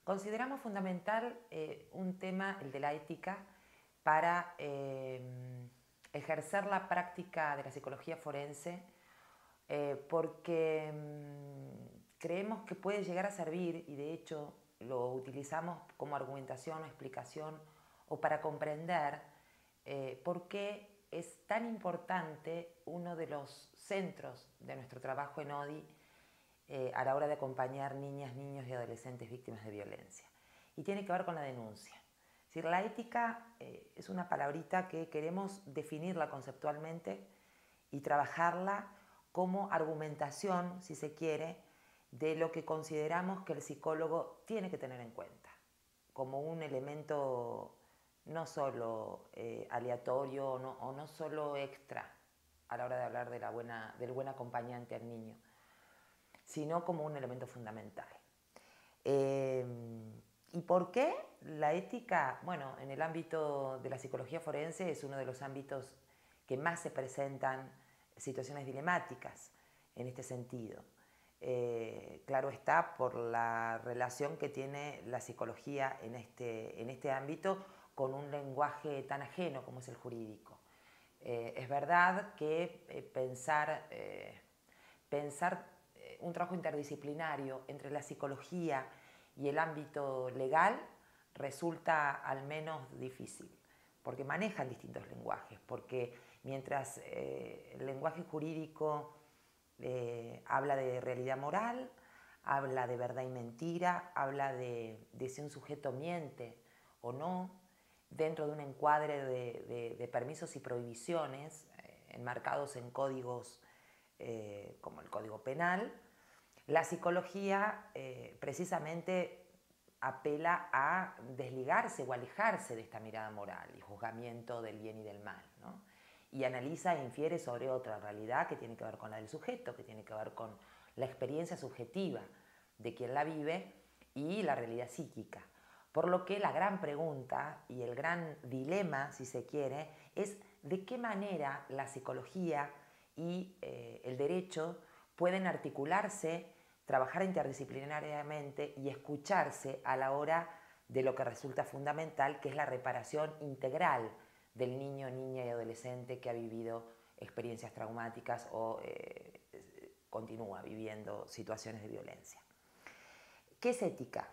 Consideramos fundamental un tema, el de la ética, para ejercer la práctica de la psicología forense, porque creemos que puede llegar a servir, y de hecho lo utilizamos como argumentación o explicación, o para comprender por qué es tan importante uno de los centros de nuestro trabajo en ODI a la hora de acompañar niñas, niños y adolescentes víctimas de violencia. Y tiene que ver con la denuncia. Es decir, la ética es una palabrita que queremos definirla conceptualmente y trabajarla como argumentación, si se quiere, de lo que consideramos que el psicólogo tiene que tener en cuenta, como un elemento no solo aleatorio o no solo extra a la hora de hablar de del buen acompañante al niño, sino como un elemento fundamental. ¿Y por qué la ética? Bueno, en el ámbito de la psicología forense es uno de los ámbitos que más se presentan situaciones dilemáticas en este sentido. Claro está por la relación que tiene la psicología en este ámbito con un lenguaje tan ajeno como es el jurídico. Es verdad que pensar un trabajo interdisciplinario entre la psicología y el ámbito legal resulta al menos difícil, porque manejan distintos lenguajes, porque mientras el lenguaje jurídico habla de realidad moral, habla de verdad y mentira, habla de si un sujeto miente o no, dentro de un encuadre de permisos y prohibiciones enmarcados en códigos como el Código Penal, la psicología precisamente apela a desligarse o alejarse de esta mirada moral y juzgamiento del bien y del mal, ¿no? Y analiza e infiere sobre otra realidad que tiene que ver con la del sujeto, que tiene que ver con la experiencia subjetiva de quien la vive y la realidad psíquica. Por lo que la gran pregunta y el gran dilema, si se quiere, es de qué manera la psicología y el derecho pueden articularse, trabajar interdisciplinariamente y escucharse a la hora de lo que resulta fundamental, que es la reparación integral del niño, niña y adolescente que ha vivido experiencias traumáticas o continúa viviendo situaciones de violencia. ¿Qué es ética?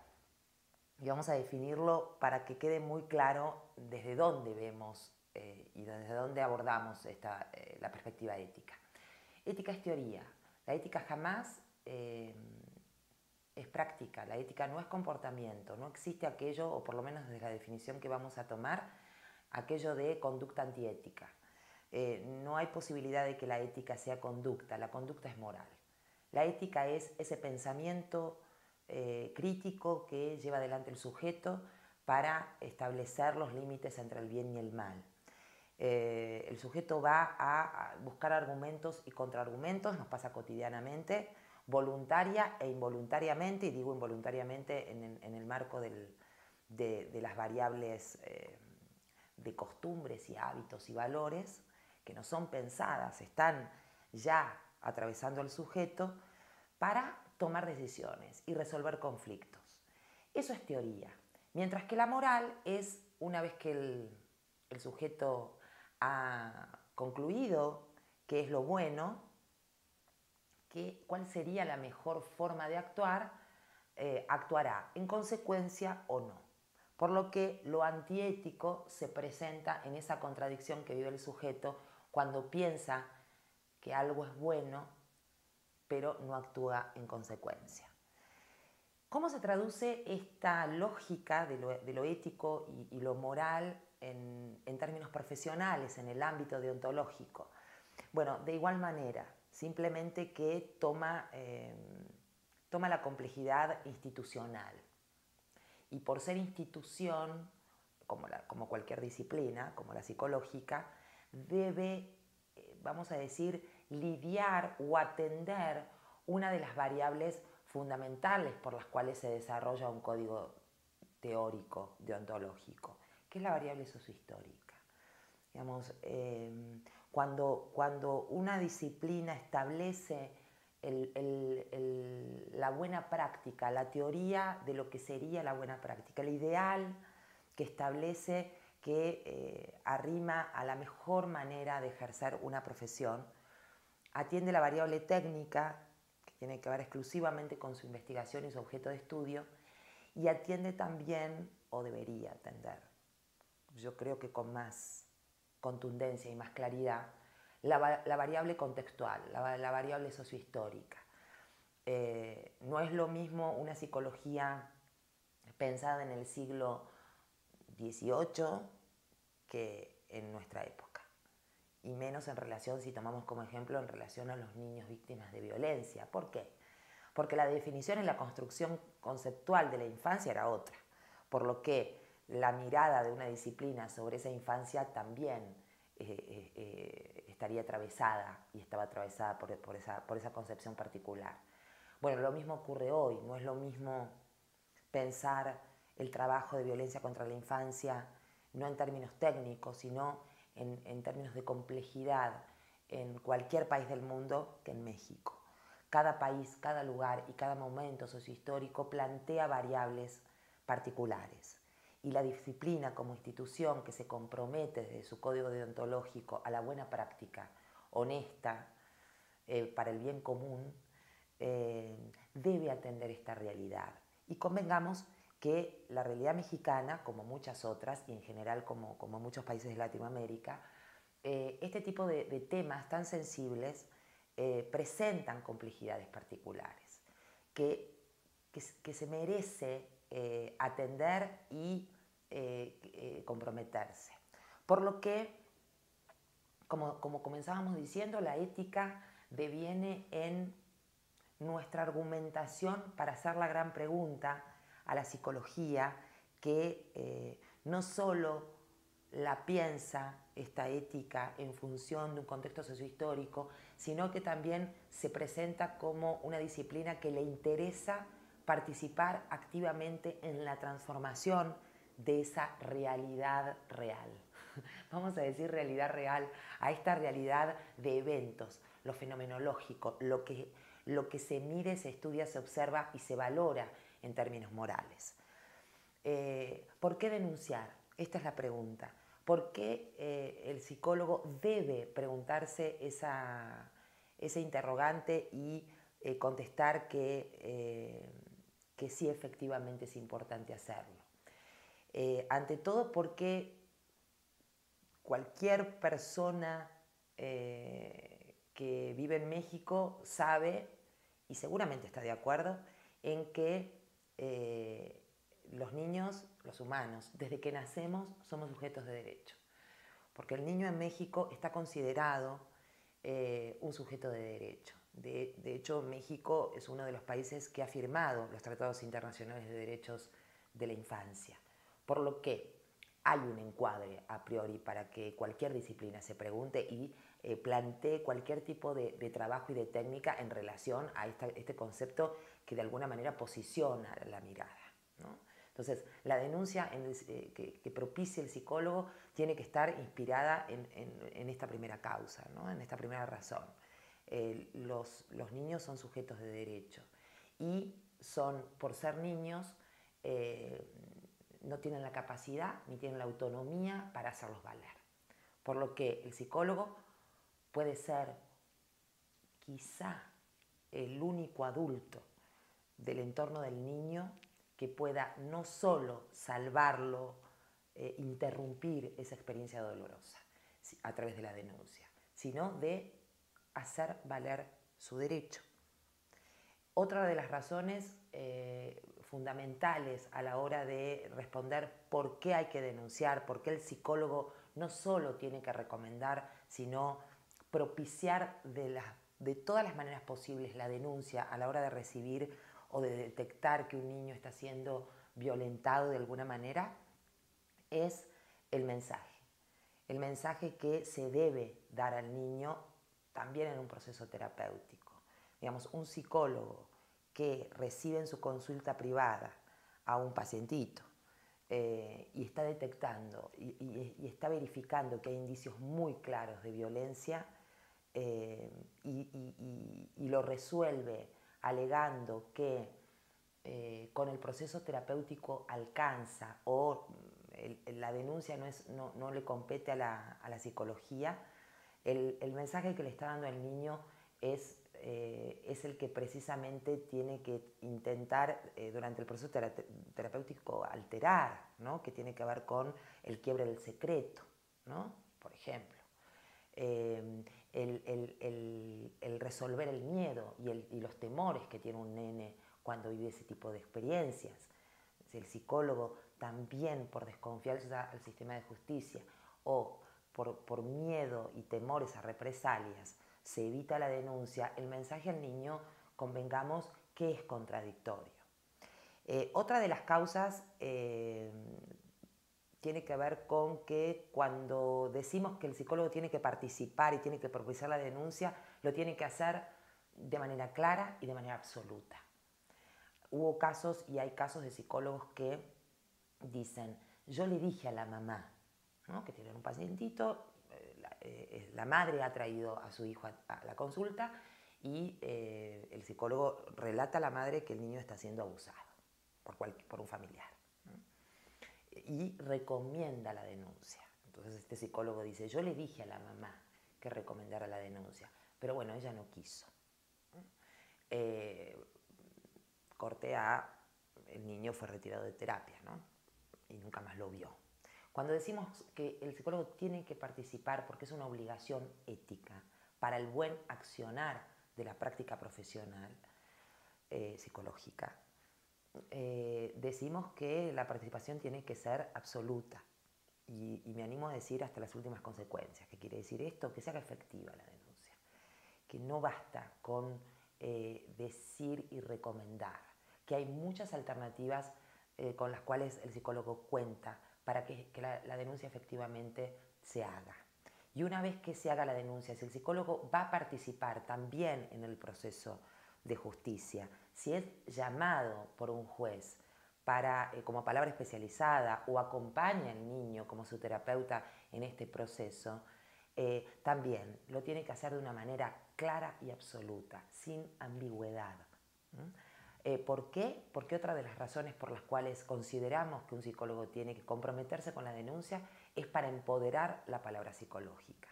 Y vamos a definirlo para que quede muy claro desde dónde vemos y desde dónde abordamos la perspectiva ética. Ética es teoría. La ética jamás es práctica. La ética no es comportamiento. No existe aquello, o por lo menos desde la definición que vamos a tomar, aquello de conducta antiética. No hay posibilidad de que la ética sea conducta. La conducta es moral. La ética es ese pensamiento crítico que lleva adelante el sujeto para establecer los límites entre el bien y el mal. El sujeto va a buscar argumentos y contraargumentos, nos pasa cotidianamente, voluntaria e involuntariamente, y digo involuntariamente en el marco de las variables de costumbres y hábitos y valores que no son pensadas, están ya atravesando el sujeto para tomar decisiones y resolver conflictos. Eso es teoría. Mientras que la moral es, una vez que el sujeto ha concluido qué es lo bueno, cuál sería la mejor forma de actuar, actuará en consecuencia o no. Por lo que lo antiético se presenta en esa contradicción que vive el sujeto cuando piensa que algo es bueno, pero no actúa en consecuencia. ¿Cómo se traduce esta lógica de lo ético y lo moral en términos profesionales, en el ámbito deontológico? Bueno, de igual manera, simplemente que toma la complejidad institucional. Y por ser institución, como cualquier disciplina, como la psicológica, debe, vamos a decir, lidiar o atender una de las variables fundamentales por las cuales se desarrolla un código teórico deontológico, que es la variable sociohistórica. Digamos, cuando una disciplina establece la buena práctica, la teoría de lo que sería la buena práctica, el ideal que establece que arrima a la mejor manera de ejercer una profesión, atiende la variable técnica, que tiene que ver exclusivamente con su investigación y su objeto de estudio, y atiende también, o debería atender, yo creo que con más contundencia y más claridad, la variable contextual, la variable sociohistórica. No es lo mismo una psicología pensada en el siglo XVIII que en nuestra época, y menos en relación, si tomamos como ejemplo, en relación a los niños víctimas de violencia. ¿Por qué? Porque la definición y la construcción conceptual de la infancia era otra, por lo que la mirada de una disciplina sobre esa infancia también estaría atravesada, y estaba atravesada por esa concepción particular. Bueno, lo mismo ocurre hoy. No es lo mismo pensar el trabajo de violencia contra la infancia no en términos técnicos, sino en términos de complejidad en cualquier país del mundo que en México. Cada país, cada lugar y cada momento sociohistórico plantea variables particulares. Y la disciplina como institución que se compromete desde su código deontológico a la buena práctica, honesta, para el bien común, debe atender esta realidad. Y convengamos que la realidad mexicana, como muchas otras, y en general como muchos países de Latinoamérica, este tipo de temas tan sensibles presentan complejidades particulares que se merece atender y comprometerse. Por lo que, como comenzábamos diciendo, la ética deviene en nuestra argumentación para hacer la gran pregunta a la psicología, que no solo la piensa esta ética en función de un contexto sociohistórico, sino que también se presenta como una disciplina que le interesa participar activamente en la transformación de esa realidad real. Vamos a decir realidad real a esta realidad de eventos, lo fenomenológico, lo que se mide, se estudia, se observa y se valora en términos morales. ¿Por qué denunciar? Esta es la pregunta. ¿Por qué el psicólogo debe preguntarse ese interrogante y contestar que sí, efectivamente es importante hacerlo? Ante todo porque cualquier persona que vive en México sabe, y seguramente está de acuerdo, en que los niños, los humanos, desde que nacemos somos sujetos de derecho. Porque el niño en México está considerado un sujeto de derecho. De hecho, México es uno de los países que ha firmado los tratados internacionales de derechos de la infancia. Por lo que hay un encuadre a priori para que cualquier disciplina se pregunte y plantee cualquier tipo de trabajo y de técnica en relación a este concepto que de alguna manera posiciona la mirada, ¿no? Entonces, la denuncia que propicie el psicólogo tiene que estar inspirada en esta primera causa, ¿no? En esta primera razón. Los niños son sujetos de derecho y son, por ser niños, no tienen la capacidad ni tienen la autonomía para hacerlos valer. Por lo que el psicólogo puede ser quizá el único adulto del entorno del niño que pueda no solo salvarlo, interrumpir esa experiencia dolorosa a través de la denuncia, sino de hacer valer su derecho. Otra de las razones fundamentales a la hora de responder por qué hay que denunciar, por qué el psicólogo no solo tiene que recomendar, sino propiciar de todas las maneras posibles la denuncia a la hora de recibir o de detectar que un niño está siendo violentado de alguna manera, es el mensaje. El mensaje que se debe dar al niño también en un proceso terapéutico. Digamos, un psicólogo que recibe en su consulta privada a un pacientito y está detectando y está verificando que hay indicios muy claros de violencia, y lo resuelve alegando que con el proceso terapéutico alcanza o la denuncia no le compete a la psicología, el mensaje que le está dando al niño es el que precisamente tiene que intentar durante el proceso terapéutico alterar, ¿no? Que tiene que ver con el quiebre del secreto, ¿no? Por ejemplo. El resolver el miedo y los temores que tiene un nene cuando vive ese tipo de experiencias. Si el psicólogo también por desconfianza al sistema de justicia o por miedo y temores a represalias se evita la denuncia, el mensaje al niño, convengamos que es contradictorio. Otra de las causas tiene que ver con que cuando decimos que el psicólogo tiene que participar y tiene que propiciar la denuncia, lo tiene que hacer de manera clara y de manera absoluta. Hubo casos y hay casos de psicólogos que dicen, yo le dije a la mamá, ¿no? Que tienen un pacientito, la madre ha traído a su hijo a la consulta y el psicólogo relata a la madre que el niño está siendo abusado por un familiar, ¿no? Y recomienda la denuncia. Entonces este psicólogo dice, yo le dije a la mamá que recomendara la denuncia, pero bueno, ella no quiso. Corte A, el niño fue retirado de terapia, ¿no? Y nunca más lo vio. Cuando decimos que el psicólogo tiene que participar porque es una obligación ética para el buen accionar de la práctica profesional psicológica, decimos que la participación tiene que ser absoluta y me animo a decir hasta las últimas consecuencias. ¿Qué quiere decir esto? Que se haga efectiva la denuncia, que no basta con decir y recomendar, que hay muchas alternativas con las cuales el psicólogo cuenta para que la denuncia efectivamente se haga. Y una vez que se haga la denuncia, si el psicólogo va a participar también en el proceso de justicia, si es llamado por un juez para, como palabra especializada o acompaña al niño como su terapeuta en este proceso, también lo tiene que hacer de una manera clara y absoluta, sin ambigüedad. ¿Por qué? Porque otra de las razones por las cuales consideramos que un psicólogo tiene que comprometerse con la denuncia es para empoderar la palabra psicológica.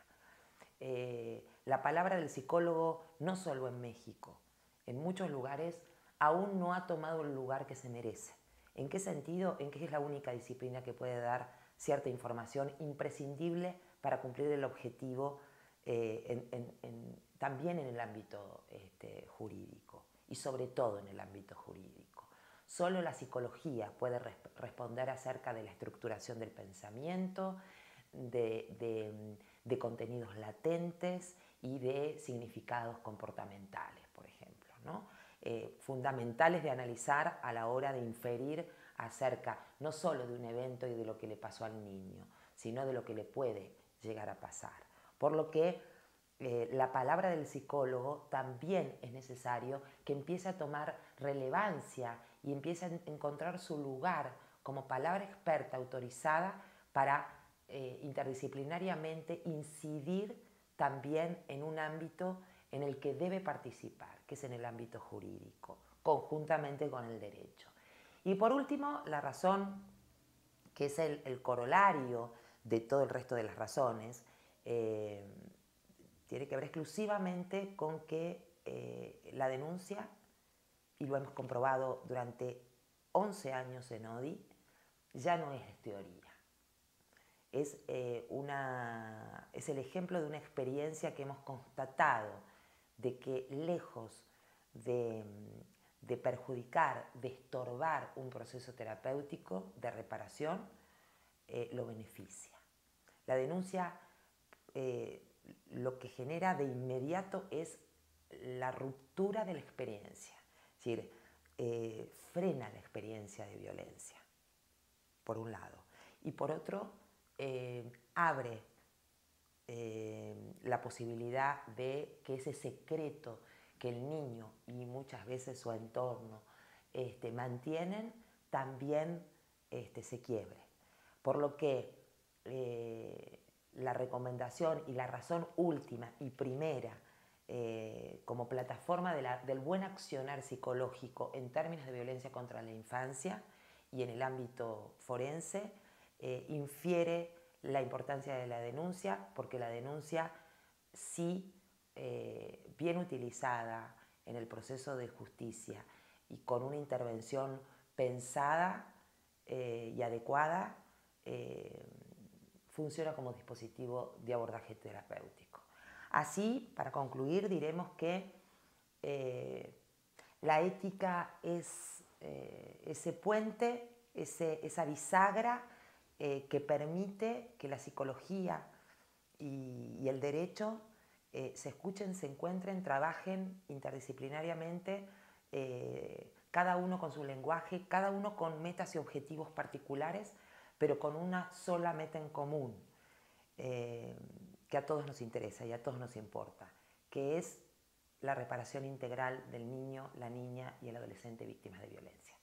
La palabra del psicólogo, no solo en México, en muchos lugares aún no ha tomado el lugar que se merece. ¿En qué sentido? En que es la única disciplina que puede dar cierta información imprescindible para cumplir el objetivo también en el ámbito jurídico y sobre todo en el ámbito jurídico. Solo la psicología puede responder acerca de la estructuración del pensamiento, de contenidos latentes y de significados comportamentales, por ejemplo, ¿no? Fundamentales de analizar a la hora de inferir acerca no solo de un evento y de lo que le pasó al niño, sino de lo que le puede llegar a pasar. Por lo que la palabra del psicólogo también es necesario que empiece a tomar relevancia y empiece a encontrar su lugar como palabra experta autorizada para interdisciplinariamente incidir también en un ámbito en el que debe participar, que es en el ámbito jurídico, conjuntamente con el derecho. Y por último, la razón, que es el corolario de todo el resto de las razones, tiene que ver exclusivamente con que la denuncia, y lo hemos comprobado durante 11 años en ODI, ya no es teoría. Es el ejemplo de una experiencia que hemos constatado de que lejos de perjudicar, de estorbar un proceso terapéutico de reparación, lo beneficia. La denuncia lo que genera de inmediato es la ruptura de la experiencia, es decir, frena la experiencia de violencia, por un lado, y por otro, abre la posibilidad de que ese secreto que el niño y muchas veces su entorno mantienen, también se quiebre. Por lo que la recomendación y la razón última y primera como plataforma del buen accionar psicológico en términos de violencia contra la infancia y en el ámbito forense, infiere la importancia de la denuncia, porque la denuncia sí, bien utilizada en el proceso de justicia y con una intervención pensada y adecuada, funciona como dispositivo de abordaje terapéutico. Así, para concluir, diremos que la ética es ese puente, esa bisagra que permite que la psicología y el derecho se escuchen, se encuentren, trabajen interdisciplinariamente, cada uno con su lenguaje, cada uno con metas y objetivos particulares, pero con una sola meta en común, que a todos nos interesa y a todos nos importa, que es la reparación integral del niño, la niña y el adolescente víctimas de violencia.